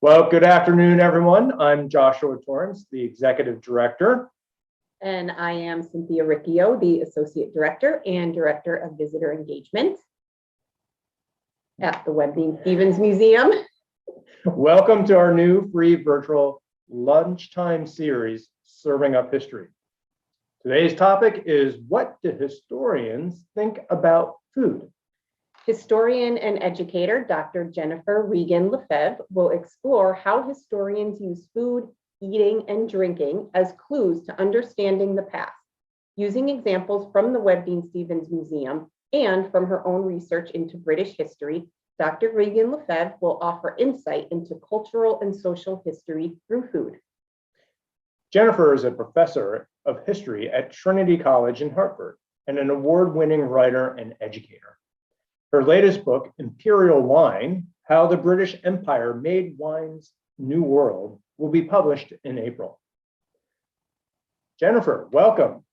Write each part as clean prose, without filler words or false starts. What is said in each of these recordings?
Well, good afternoon, everyone. I'm Joshua Torrance, the Executive Director. And I am Cynthia Riccio, the Associate Director and Director of Visitor Engagement at the Webbean Stevens Museum. Welcome to our new free virtual lunchtime series, Serving Up History. Today's topic is, what do historians think about food? Historian and educator Dr. Jennifer Regan-Lefebvre will explore how historians use food, eating, and drinking as clues to understanding the past, using examples from the Webbean Stevens Museum and from her own research into British history. Dr. Regan-Lefebvre will offer insight into cultural and social history through food. Jennifer is a professor of history at Trinity College in Hartford and an award-winning writer and educator. Her latest book, Imperial Wine: How the British Empire Made Wine's New World, will be published in April. Jennifer, welcome.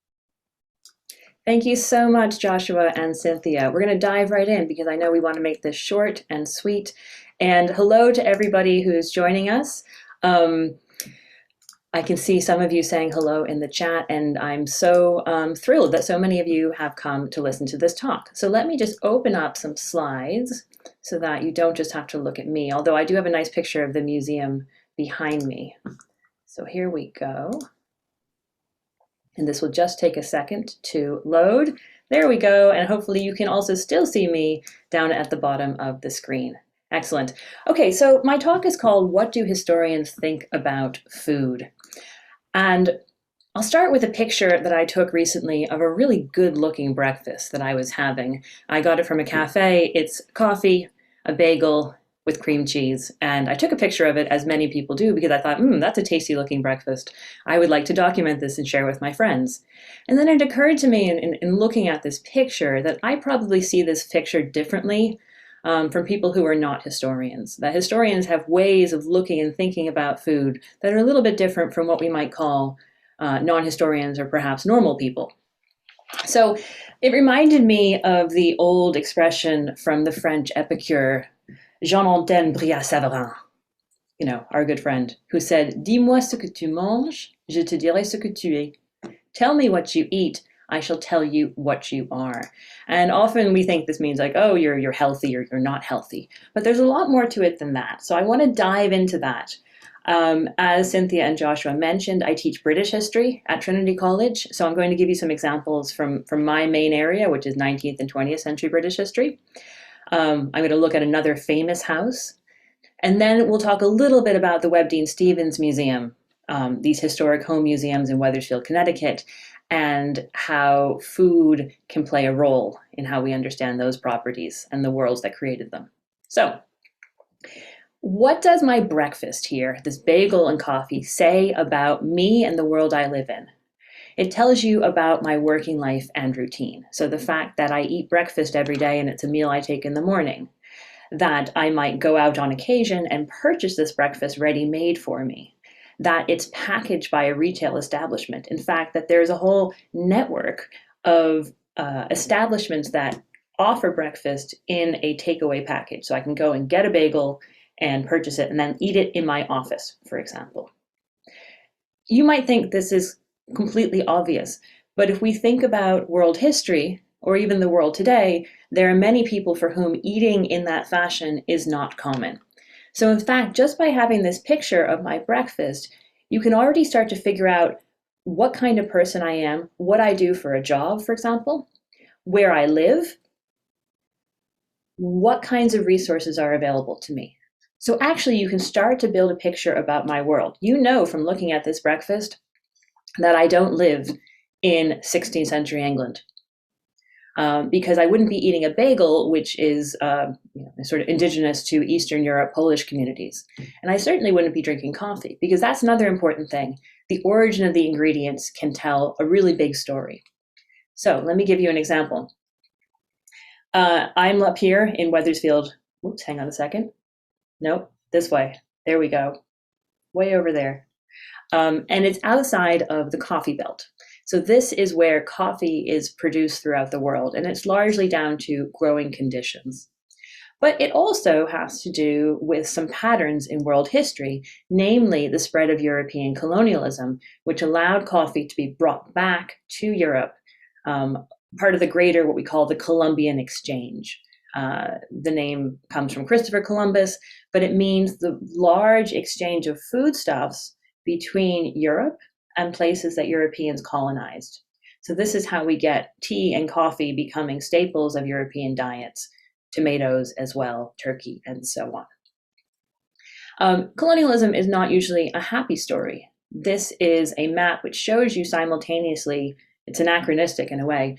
Thank you so much, Joshua and Cynthia. We're going to dive right in because I know we want to make this short and sweet. And hello to everybody who's joining us. I can see some of you saying hello in the chat, and I'm so thrilled that so many of you have come to listen to this talk. So let me just open up some slides so that you don't just have to look at me, although I do have a nice picture of the museum behind me. So here we go. And this will just take a second to load. There we go. And hopefully you can also still see me down at the bottom of the screen. Excellent. Okay, so my talk is called, What Do Historians Think About Food? And I'll start with a picture that I took recently of a really good looking breakfast that I was having. I got it from a cafe. It's coffee, a bagel with cream cheese. And I took a picture of it, as many people do, because I thought, that's a tasty looking breakfast. I would like to document this and share with my friends. And then it occurred to me in looking at this picture that I probably see this picture differently from people who are not historians. That historians have ways of looking and thinking about food that are a little bit different from what we might call non-historians or perhaps normal people. So it reminded me of the old expression from the French epicure Jean-Antoine Brillat-Savarin, our good friend, who said, "Dis-moi ce que tu manges, je te dirai ce que tu es." Tell me what you eat, I shall tell you what you are. And often we think this means like, oh, you're healthy or you're not healthy. But there's a lot more to it than that. So I want to dive into that. As Cynthia and Joshua mentioned, I teach British history at Trinity College. So I'm going to give you some examples from my main area, which is 19th and 20th century British history. I'm going to look at another famous house. And then we'll talk a little bit about the Webbean Stevens Museum, these historic home museums in Weathersfield, Connecticut, and how food can play a role in how we understand those properties and the worlds that created them. So, what does my breakfast here, this bagel and coffee, say about me and the world I live in? It tells you about my working life and routine. So the fact that I eat breakfast every day and it's a meal I take in the morning, that I might go out on occasion and purchase this breakfast ready-made for me, that it's packaged by a retail establishment. In fact, that there's a whole network of establishments that offer breakfast in a takeaway package. So I can go and get a bagel and purchase it and then eat it in my office, for example. You might think this is completely obvious, but if we think about world history, or even the world today, there are many people for whom eating in that fashion is not common. So in fact, just by having this picture of my breakfast, you can already start to figure out what kind of person I am, what I do for a job, for example, where I live, what kinds of resources are available to me. So actually, you can start to build a picture about my world. You know from looking at this breakfast that I don't live in 16th century England. Because I wouldn't be eating a bagel, which is sort of indigenous to Eastern Europe, Polish communities. And I certainly wouldn't be drinking coffee, because that's another important thing. The origin of the ingredients can tell a really big story. So let me give you an example. I'm up here in Weathersfield. Oops, hang on a second. Nope, this way. There we go. Way over there. And it's outside of the coffee belt. So this is where coffee is produced throughout the world, and it's largely down to growing conditions. But it also has to do with some patterns in world history, namely the spread of European colonialism, which allowed coffee to be brought back to Europe, part of the greater, what we call the Columbian Exchange. The name comes from Christopher Columbus, but it means the large exchange of foodstuffs between Europe and places that Europeans colonized. So this is how we get tea and coffee becoming staples of European diets, tomatoes as well, turkey, and so on. Colonialism is not usually a happy story. This is a map which shows you simultaneously, it's anachronistic in a way,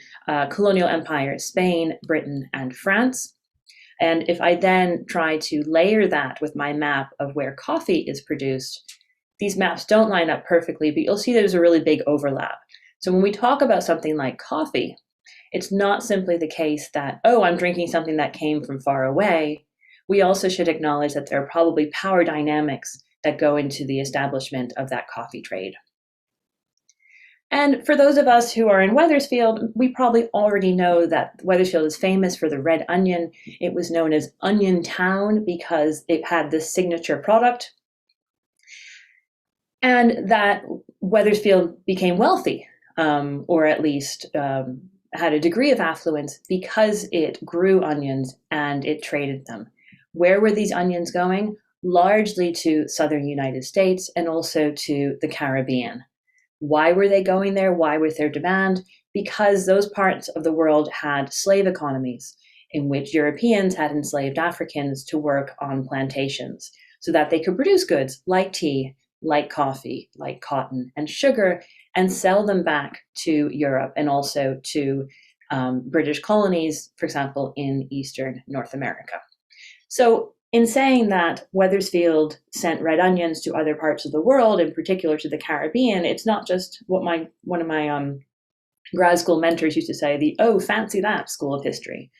colonial empires, Spain, Britain, and France. And if I then try to layer that with my map of where coffee is produced, these maps don't line up perfectly, but you'll see there's a really big overlap. So when we talk about something like coffee, it's not simply the case that, oh, I'm drinking something that came from far away. We also should acknowledge that there are probably power dynamics that go into the establishment of that coffee trade. And for those of us who are in Weathersfield, we probably already know that Weathersfield is famous for the red onion. It was known as Onion Town because it had this signature product. And that Weathersfield became wealthy, or at least had a degree of affluence because it grew onions and it traded them. Where were these onions going? Largely to southern United States and also to the Caribbean. Why were they going there? Why was there demand? Because those parts of the world had slave economies in which Europeans had enslaved Africans to work on plantations so that they could produce goods like tea, like coffee, like cotton and sugar, and sell them back to Europe and also to British colonies, for example, in Eastern North America. So in saying that Weathersfield sent red onions to other parts of the world, in particular to the Caribbean, it's not just what one of my grad school mentors used to say, the, oh, fancy that school of history.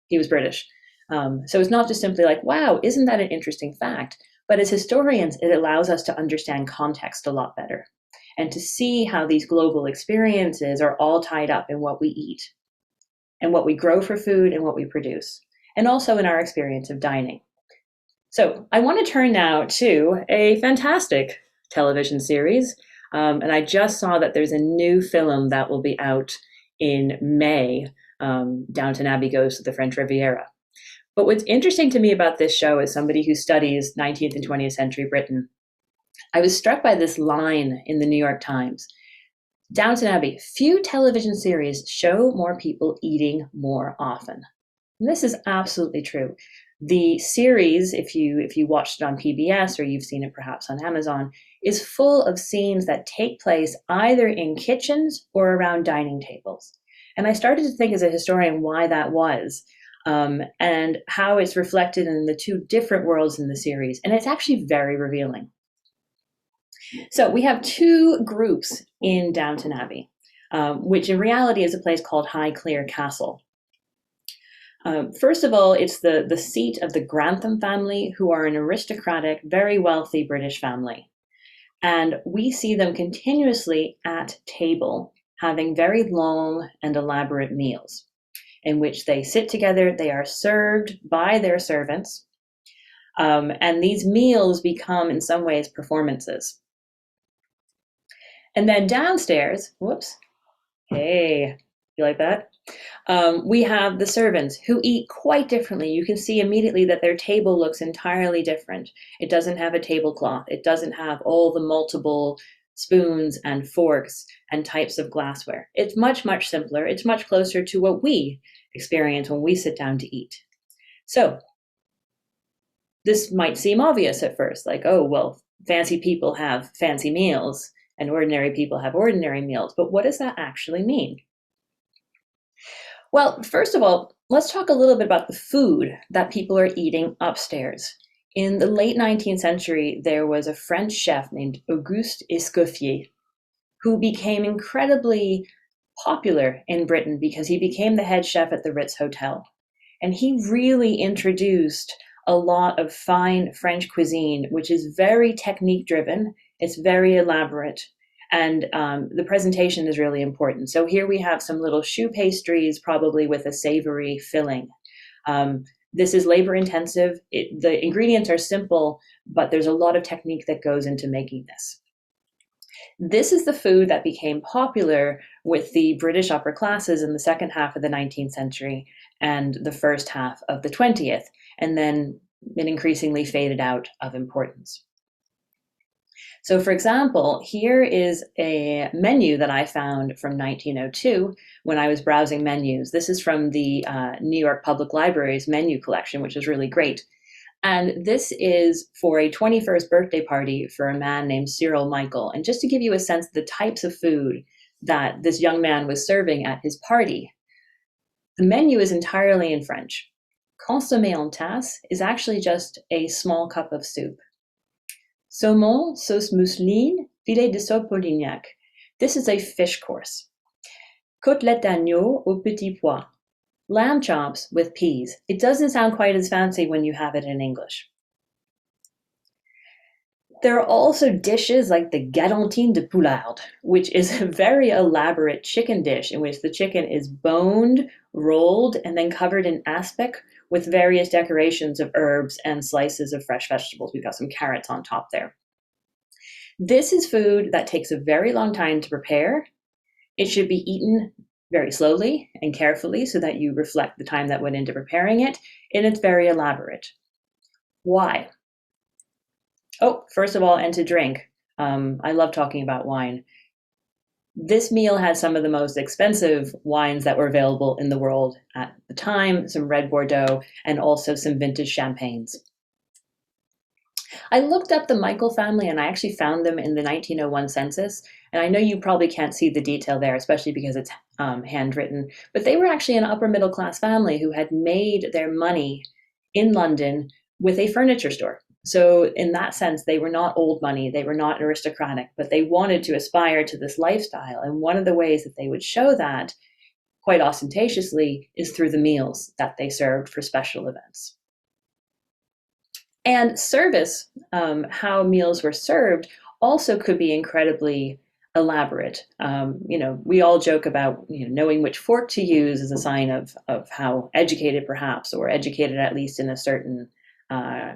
He was British. So it's not just simply like, wow, isn't that an interesting fact? But as historians, it allows us to understand context a lot better and to see how these global experiences are all tied up in what we eat and what we grow for food and what we produce, and also in our experience of dining. So I want to turn now to a fantastic television series. And I just saw that there's a new film that will be out in May. Downton Abbey Goes to the French Riviera. But what's interesting to me about this show as somebody who studies 19th and 20th century Britain, I was struck by this line in the New York Times. Downton Abbey, few television series show more people eating more often. And this is absolutely true. The series, if you watched it on PBS or you've seen it perhaps on Amazon, is full of scenes that take place either in kitchens or around dining tables. And I started to think as a historian why that was. And how it's reflected in the two different worlds in the series. And it's actually very revealing. So we have two groups in Downton Abbey, which in reality is a place called Highclere Castle. First of all, it's the seat of the Grantham family, who are an aristocratic, very wealthy British family. And we see them continuously at table, having very long and elaborate meals, in which they sit together, they are served by their servants, and these meals become in some ways performances. And then downstairs, whoops, hey, you like that? We have the servants who eat quite differently. You can see immediately that their table looks entirely different. It doesn't have a tablecloth. It doesn't have all the multiple spoons and forks and types of glassware. It's much, much simpler. It's much closer to what we experience when we sit down to eat. So this might seem obvious at first, like, oh, well, fancy people have fancy meals and ordinary people have ordinary meals. But what does that actually mean? Well, first of all, let's talk a little bit about the food that people are eating upstairs. In the late 19th century, there was a French chef named Auguste Escoffier, who became incredibly popular in Britain because he became the head chef at the Ritz Hotel. And he really introduced a lot of fine French cuisine, which is very technique driven. It's very elaborate. And the presentation is really important. So here we have some little choux pastries, probably with a savory filling. This is labor intensive. The ingredients are simple, but there's a lot of technique that goes into making this. This is the food that became popular with the British upper classes in the second half of the 19th century and the first half of the 20th, and then it increasingly faded out of importance. So for example, here is a menu that I found from 1902 when I was browsing menus. This is from the New York Public Library's menu collection, which is really great. And this is for a 21st birthday party for a man named Cyril Michael. And just to give you a sense of the types of food that this young man was serving at his party, the menu is entirely in French. Consommé en tasse is actually just a small cup of soup. Saumon, sauce mousseline, filet de sole polignac. This is a fish course. Côtelette d'agneau au petit pois. Lamb chops with peas. It doesn't sound quite as fancy when you have it in English. There are also dishes like the Garlanteen de Poulade, which is a very elaborate chicken dish in which the chicken is boned, rolled, and then covered in aspic with various decorations of herbs and slices of fresh vegetables. We've got some carrots on top there. This is food that takes a very long time to prepare. It should be eaten very slowly and carefully so that you reflect the time that went into preparing it, and it's very elaborate. Why? Oh, first of all, and to drink. I love talking about wine. This meal had some of the most expensive wines that were available in the world at the time, some red Bordeaux, and also some vintage champagnes. I looked up the Michael family and I actually found them in the 1901 census. And I know you probably can't see the detail there, especially because it's handwritten, but they were actually an upper middle class family who had made their money in London with a furniture store. So in that sense, they were not old money, they were not aristocratic, but they wanted to aspire to this lifestyle. And one of the ways that they would show that quite ostentatiously is through the meals that they served for special events. And service, how meals were served, also could be incredibly elaborate. We all joke about knowing which fork to use as a sign of how educated perhaps, or educated at least in a certain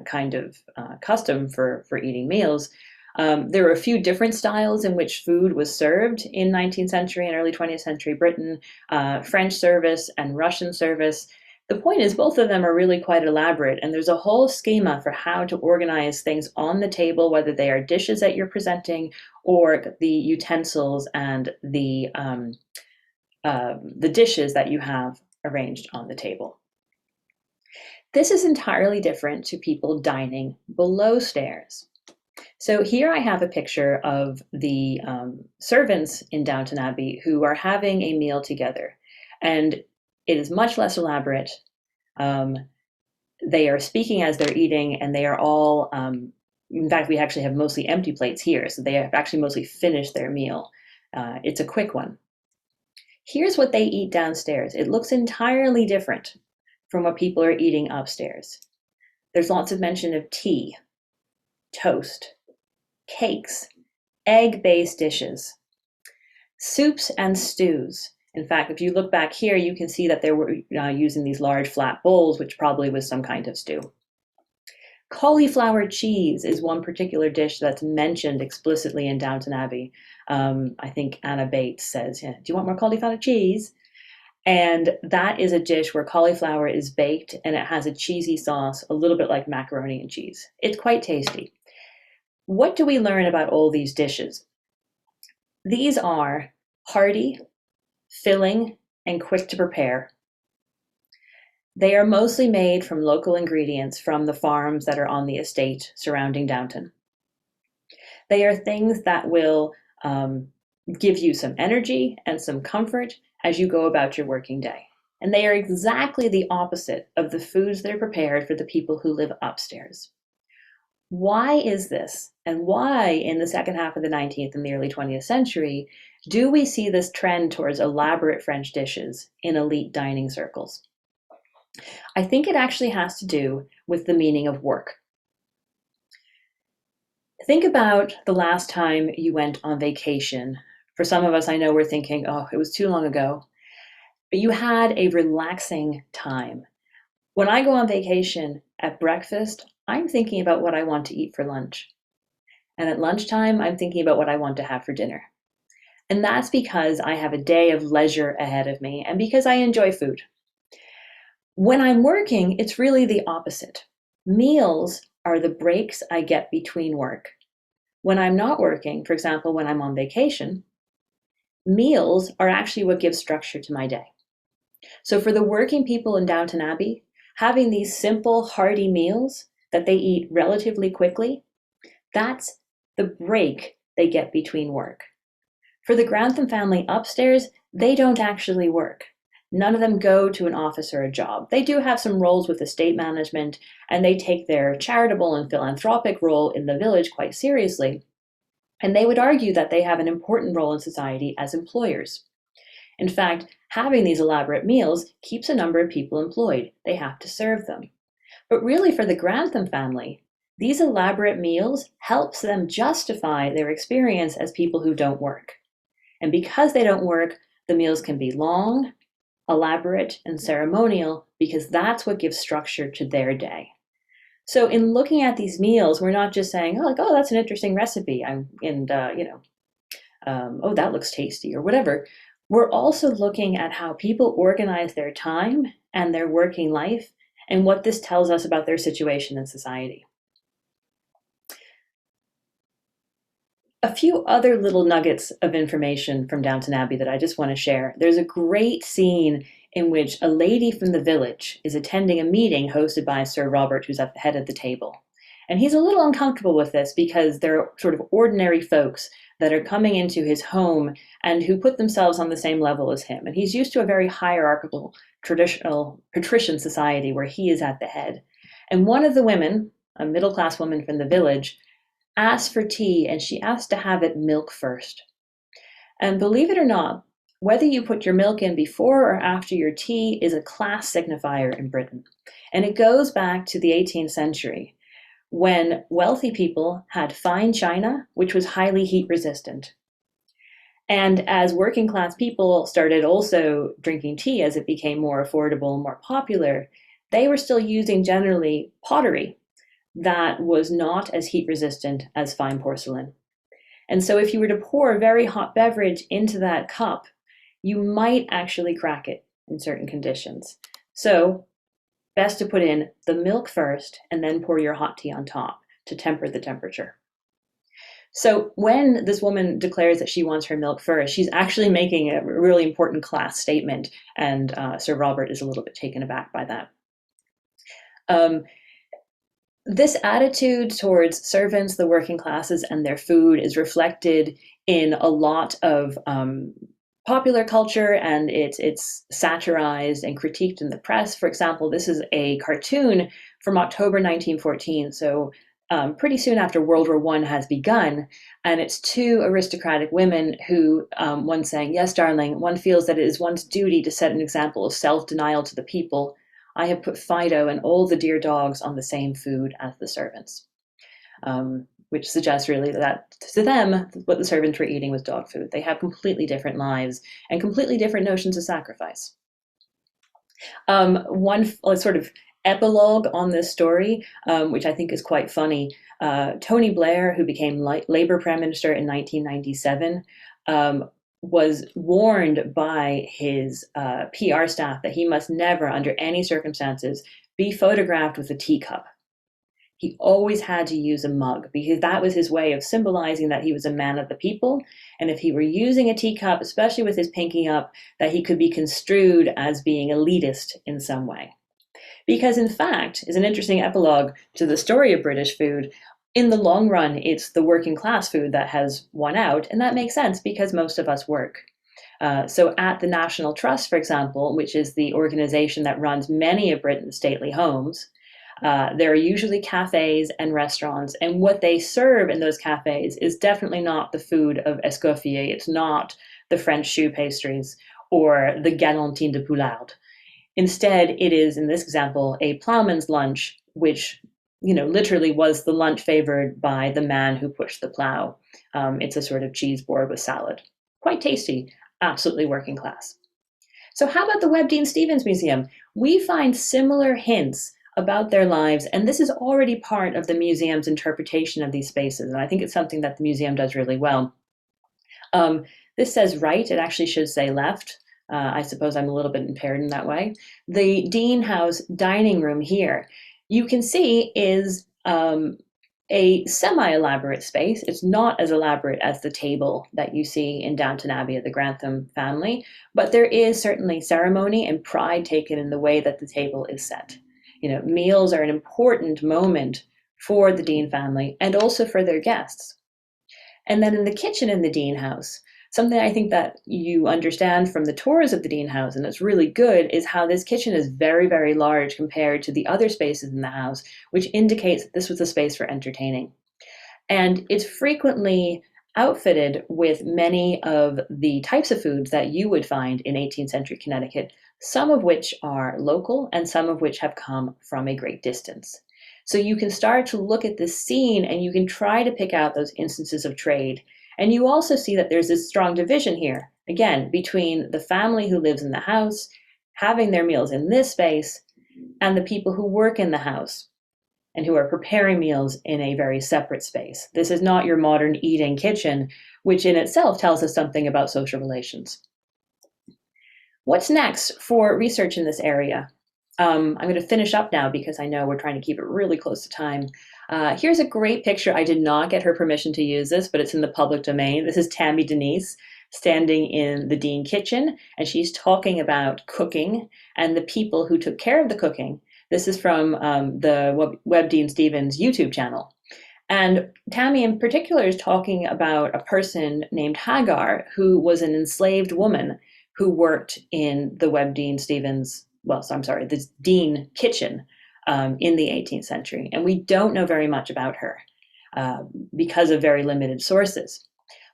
kind of custom for eating meals. There were a few different styles in which food was served in 19th century and early 20th century Britain, French service and Russian service. The point is both of them are really quite elaborate, and there's a whole schema for how to organize things on the table, whether they are dishes that you're presenting or the utensils and the dishes that you have arranged on the table. This is entirely different to people dining below stairs. So here I have a picture of the servants in Downton Abbey who are having a meal together, and it is much less elaborate. They are speaking as they're eating, and they are all, in fact, we actually have mostly empty plates here, so they have actually mostly finished their meal. It's a quick one. Here's what they eat downstairs. It looks entirely different from what people are eating upstairs. There's lots of mention of tea, toast, cakes, egg-based dishes, soups and stews. In fact, if you look back here, you can see that they were using these large flat bowls, which probably was some kind of stew. Cauliflower cheese is one particular dish that's mentioned explicitly in Downton Abbey. I think Anna Bates says, do you want more cauliflower cheese? And that is a dish where cauliflower is baked and it has a cheesy sauce, a little bit like macaroni and cheese. It's quite tasty. What do we learn about all these dishes? These are hearty, filling, and quick to prepare. They are mostly made from local ingredients from the farms that are on the estate surrounding Downton. They are things that will give you some energy and some comfort as you go about your working day. And they are exactly the opposite of the foods that are prepared for the people who live upstairs. Why is this? And why in the second half of the 19th and the early 20th century do we see this trend towards elaborate French dishes in elite dining circles? I think it actually has to do with the meaning of work. Think about the last time you went on vacation. For some of us, I know we're thinking, oh, it was too long ago. But you had a relaxing time. When I go on vacation, at breakfast, I'm thinking about what I want to eat for lunch. And at lunchtime, I'm thinking about what I want to have for dinner. And that's because I have a day of leisure ahead of me and because I enjoy food. When I'm working, it's really the opposite. Meals are the breaks I get between work. When I'm not working, for example, when I'm on vacation, meals are actually what gives structure to my day. So for the working people in Downton Abbey, having these simple, hearty meals that they eat relatively quickly, that's the break they get between work. For the Grantham family upstairs, they don't actually work. None of them go to an office or a job. They do have some roles with estate management, and they take their charitable and philanthropic role in the village quite seriously. And they would argue that they have an important role in society as employers. In fact, having these elaborate meals keeps a number of people employed. They have to serve them. But really, for the Grantham family, these elaborate meals helps them justify their experience as people who don't work. And because they don't work, the meals can be long, elaborate, and ceremonial because that's what gives structure to their day. So in looking at these meals, we're not just saying, oh, that's an interesting recipe, oh, that looks tasty or whatever. We're also looking at how people organize their time and their working life and what this tells us about their situation in society. A few other little nuggets of information from Downton Abbey that I just want to share. There's a great scene in which a lady from the village is attending a meeting hosted by Sir Robert, who's at the head of the table. And he's a little uncomfortable with this because they're sort of ordinary folks that are coming into his home and who put themselves on the same level as him. And he's used to a very hierarchical, traditional patrician society where he is at the head. And one of the women, a middle-class woman from the village, asked for tea, and she asked to have it milk first. And believe it or not, whether you put your milk in before or after your tea is a class signifier in Britain. And it goes back to the 18th century, when wealthy people had fine china, which was highly heat resistant. And as working class people started also drinking tea as it became more affordable, more popular, they were still using generally pottery that was not as heat resistant as fine porcelain. And so if you were to pour a very hot beverage into that cup, you might actually crack it in certain conditions. So best to put in the milk first and then pour your hot tea on top to temper the temperature. So when this woman declares that she wants her milk first, she's actually making a really important class statement, and Sir Robert is a little bit taken aback by that. This attitude towards servants, the working classes, and their food is reflected in a lot of popular culture, and it's satirized and critiqued in the press. For example, this is a cartoon from October 1914, so pretty soon after World War I has begun, and it's two aristocratic women who, one saying, "Yes, darling, one feels that it is one's duty to set an example of self-denial to the people. I have put Fido and all the dear dogs on the same food as the servants," which suggests really that to them, what the servants were eating was dog food. They have completely different lives and completely different notions of sacrifice. One sort of epilogue on this story, which I think is quite funny. Tony Blair, who became Labour Prime Minister in 1997, was warned by his PR staff that he must never, under any circumstances, be photographed with a teacup. He always had to use a mug because that was his way of symbolizing that he was a man of the people. And if he were using a teacup, especially with his pinky up, that he could be construed as being elitist in some way. Because in fact, is an interesting epilogue to the story of British food. In the long run, it's the working class food that has won out, and that makes sense because most of us work. So at the National Trust, for example, which is the organization that runs many of Britain's stately homes, there are usually cafes and restaurants, and what they serve in those cafes is definitely not the food of Escoffier. It's not the French choux pastries or the Garlanteen de Poulade. Instead, it is, in this example, a ploughman's lunch, which literally was the lunch favored by the man who pushed the plow. It's a sort of cheese board with salad. Quite tasty, absolutely working class. So how about the Webb Dean Stevens Museum? We find similar hints about their lives, and this is already part of the museum's interpretation of these spaces, and I think it's something that the museum does really well. This says right, it actually should say left. I suppose I'm a little bit impaired in that way. The Dean House dining room here, you can see is a semi-elaborate space. It's not as elaborate as the table that you see in Downton Abbey of the Grantham family, but there is certainly ceremony and pride taken in the way that the table is set. You know, meals are an important moment for the Dean family and also for their guests. And then in the kitchen in the Dean House, something I think that you understand from the tours of the Dean House, and it's really good, is how this kitchen is very, very large compared to the other spaces in the house, which indicates that this was a space for entertaining. And it's frequently outfitted with many of the types of foods that you would find in 18th century Connecticut, some of which are local and some of which have come from a great distance. So you can start to look at this scene and you can try to pick out those instances of trade. And you also see that there's this strong division here, again, between the family who lives in the house, having their meals in this space, and the people who work in the house and who are preparing meals in a very separate space. This is not your modern eating kitchen, which in itself tells us something about social relations. What's next for research in this area? I'm going to finish up now because I know we're trying to keep it really close to time. Here's a great picture. I did not get her permission to use this, but it's in the public domain. This is Tammy Denise standing in the Dean kitchen, and she's talking about cooking and the people who took care of the cooking. This is from the Webb Dean Stevens YouTube channel. And Tammy in particular is talking about a person named Hagar, who was an enslaved woman who worked in the Webb Dean Stevens, the Dean kitchen in the 18th century. And we don't know very much about her because of very limited sources.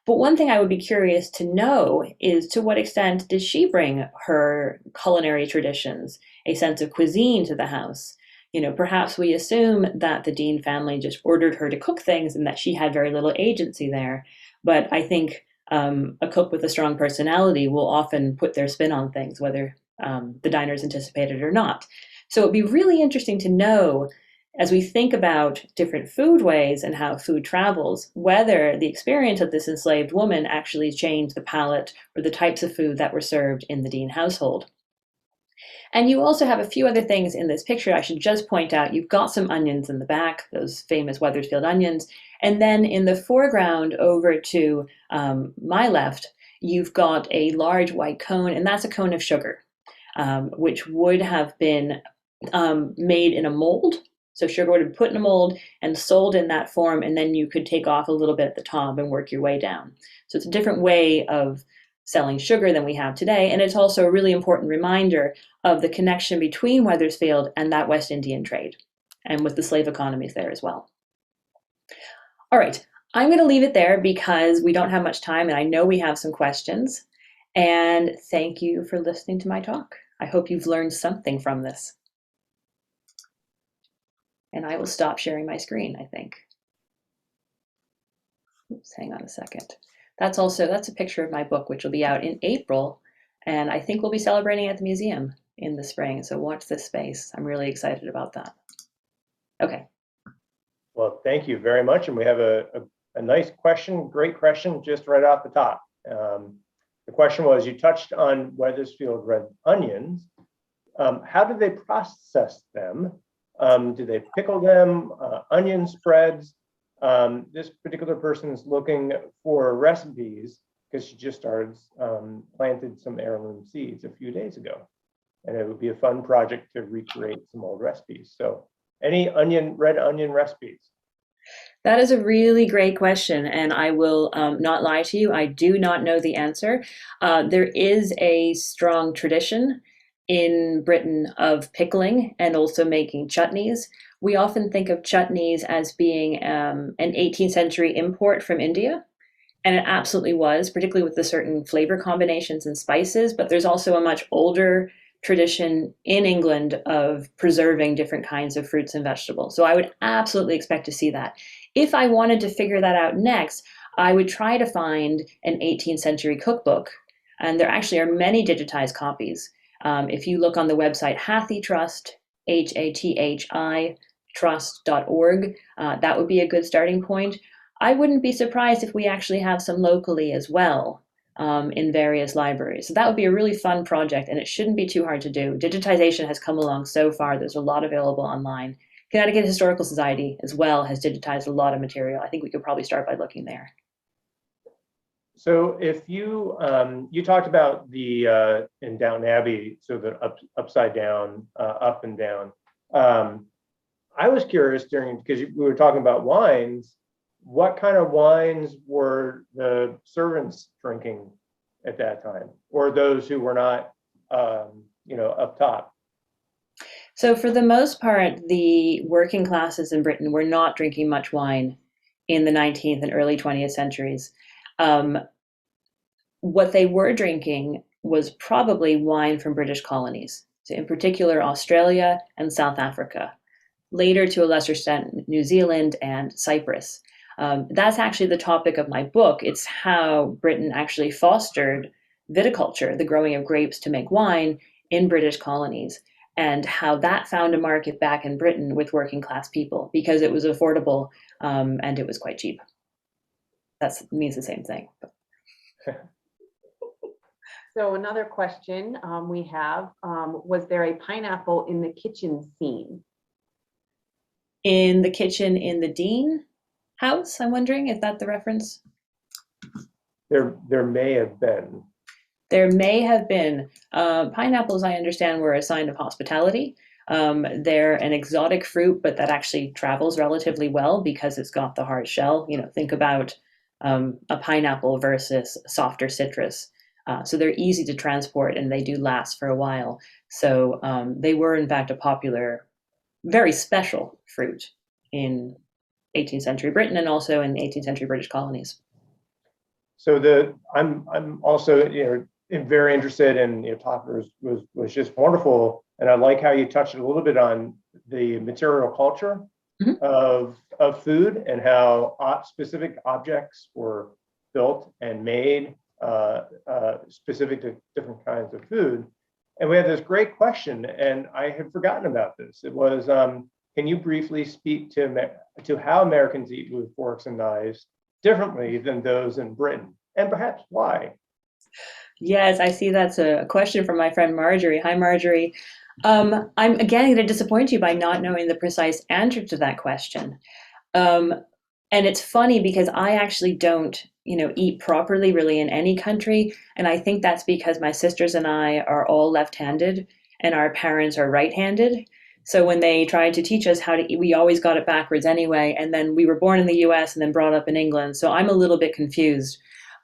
But one thing I would be curious to know is to what extent did she bring her culinary traditions, a sense of cuisine to the house? You know, perhaps we assume that the Dean family just ordered her to cook things and that she had very little agency there. But I think a cook with a strong personality will often put their spin on things, whether the diners anticipated or not. So it'd be really interesting to know, as we think about different foodways and how food travels, whether the experience of this enslaved woman actually changed the palate or the types of food that were served in the Dean household. And you also have a few other things in this picture. I should just point out, you've got some onions in the back, those famous Weathersfield onions. And then in the foreground over to my left, you've got a large white cone, and that's a cone of sugar, which would have been made in a mold. So sugar would have been put in a mold and sold in that form, and then you could take off a little bit at the top and work your way down. So it's a different way of selling sugar than we have today, and it's also a really important reminder of the connection between Weathersfield and that West Indian trade, and with the slave economies there as well. All right, I'm going to leave it there because we don't have much time, and I know we have some questions. And thank you for listening to my talk. I hope you've learned something from this. And I will stop sharing my screen, I think. Oops, hang on a second. That's a picture of my book, which will be out in April. And I think we'll be celebrating at the museum in the spring. So watch this space. I'm really excited about that. Okay. Well, thank you very much. And we have a nice question, great question, just right off the top. The question was, you touched on Weathersfield red onions. How do they process them? Do they pickle them? Onion spreads? This particular person is looking for recipes because she just planted some heirloom seeds a few days ago. And it would be a fun project to recreate some old recipes. So any red onion recipes? That is a really great question, and I will not lie to you. I do not know the answer. There is a strong tradition in Britain of pickling and also making chutneys. We often think of chutneys as being an 18th century import from India, and it absolutely was, particularly with the certain flavor combinations and spices, but there's also a much older tradition in England of preserving different kinds of fruits and vegetables. So I would absolutely expect to see that. If I wanted to figure that out next, I would try to find an 18th century cookbook And there actually are many digitized copies. If you look on the website Hathi Trust, HATHI trust.org, that would be a good starting point. I wouldn't be surprised if we actually have some locally as well in various libraries. So that would be a really fun project, and it shouldn't be too hard to do. Digitization has come along so far. There's a lot available online. Connecticut Historical Society as well has digitized a lot of material. I think we could probably start by looking there. So if you you talked about the in Downton Abbey, so the upside down, up and down. I was curious because we were talking about wines. What kind of wines were the servants drinking at that time, or those who were not, up top? So for the most part, the working classes in Britain were not drinking much wine in the 19th and early 20th centuries. What they were drinking was probably wine from British colonies, so in particular Australia and South Africa, later to a lesser extent New Zealand and Cyprus. That's actually the topic of my book. It's how Britain actually fostered viticulture, the growing of grapes to make wine in British colonies, and how that found a market back in Britain with working class people because it was affordable and it was quite cheap. That means the same thing. So another question we have, was there a pineapple in the kitchen scene? In the kitchen in the Dean house, I'm wondering, is that the reference? There may have been. There may have been. Pineapples, I understand, were a sign of hospitality. They're an exotic fruit, but that actually travels relatively well because it's got the hard shell. Think about a pineapple versus softer citrus. So they're easy to transport and they do last for a while. So they were, in fact, a popular, very special fruit in 18th century Britain and also in 18th century British colonies. So I'm also very interested in talking was just wonderful, and I like how you touched a little bit on the material culture of food and how specific objects were built and made specific to different kinds of food. And we had this great question, and I had forgotten about this. It was, can you briefly speak to how Americans eat with forks and knives differently than those in Britain, and perhaps why? Yes, I see that's a question from my friend Marjorie. Hi, Marjorie. I'm again going to disappoint you by not knowing the precise answer to that question. And it's funny because I actually don't, eat properly really in any country. And I think that's because my sisters and I are all left-handed and our parents are right-handed. So when they tried to teach us how to eat, we always got it backwards anyway. And then we were born in the US and then brought up in England. So I'm a little bit confused.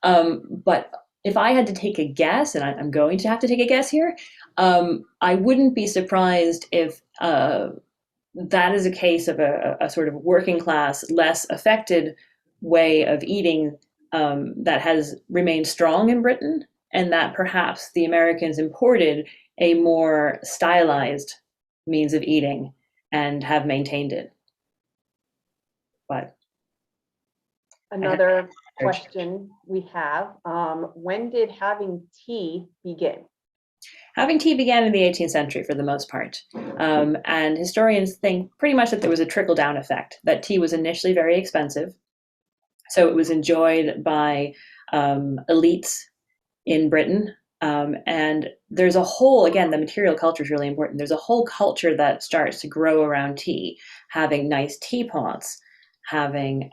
But if I had to take a guess, and I'm going to have to take a guess here, I wouldn't be surprised if that is a case of a sort of working class, less affected way of eating that has remained strong in Britain, and that perhaps the Americans imported a more stylized means of eating and have maintained it. But another question we have, when did having tea begin? Having tea began in the 18th century for the most part. And historians think pretty much that there was a trickle-down effect, that tea was initially very expensive. So it was enjoyed by elites in Britain. And there's a whole, again, the material culture is really important. There's a whole culture that starts to grow around tea, having nice teapots, having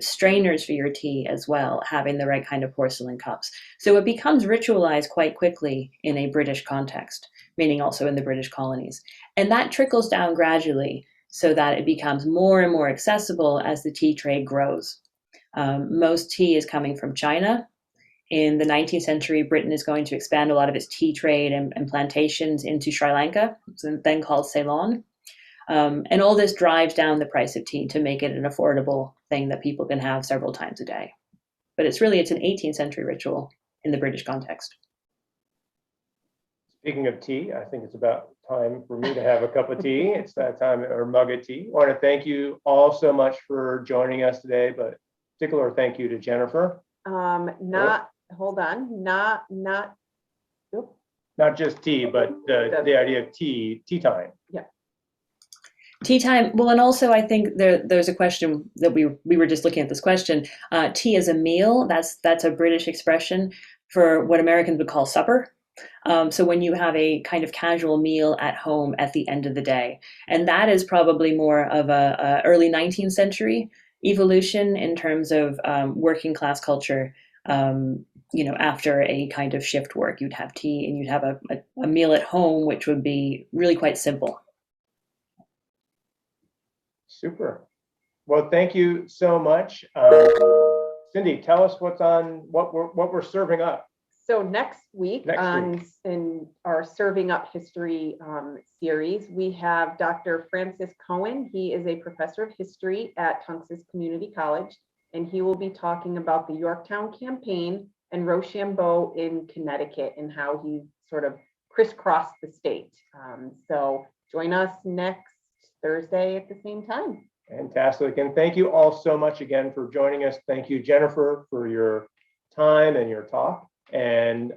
strainers for your tea as well, having the right kind of porcelain cups. So it becomes ritualized quite quickly in a British context, meaning also in the British colonies. And that trickles down gradually so that it becomes more and more accessible as the tea trade grows. Most tea is coming from China. In the 19th century, Britain is going to expand a lot of its tea trade and plantations into Sri Lanka, then called Ceylon. And all this drives down the price of tea to make it an affordable thing that people can have several times a day. But it's an 18th century ritual in the British context. Speaking of tea, I think it's about time for me to have a cup of tea. It's that time, or mug of tea. I want to thank you all so much for joining us today, but particular thank you to Jennifer. Not hold on, not, oop, Not just tea, but the idea of tea time. Tea time. Well, and also I think there's a question that we were just looking at this question. Tea as a meal. That's a British expression for what Americans would call supper. So when you have a kind of casual meal at home at the end of the day, and that is probably more of a early 19th century evolution in terms of working class culture. After a kind of shift work, you'd have tea and you'd have a meal at home, which would be really quite simple. Super. Well, thank you so much. Cindy, tell us what we're serving up. So next week in our Serving Up History series, we have Dr. Francis Cohen. He is a professor of history at Tungus Community College, and he will be talking about the Yorktown campaign and Rochambeau in Connecticut and how he sort of crisscrossed the state. So join us next Thursday at the same time. Fantastic. And thank you all so much again for joining us. Thank you, Jennifer, for your time and your talk. And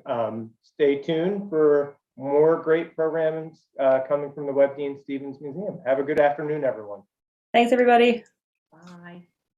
stay tuned for more great programs coming from the Webbe Dean Stevens Museum. Have a good afternoon, everyone. Thanks, everybody. Bye.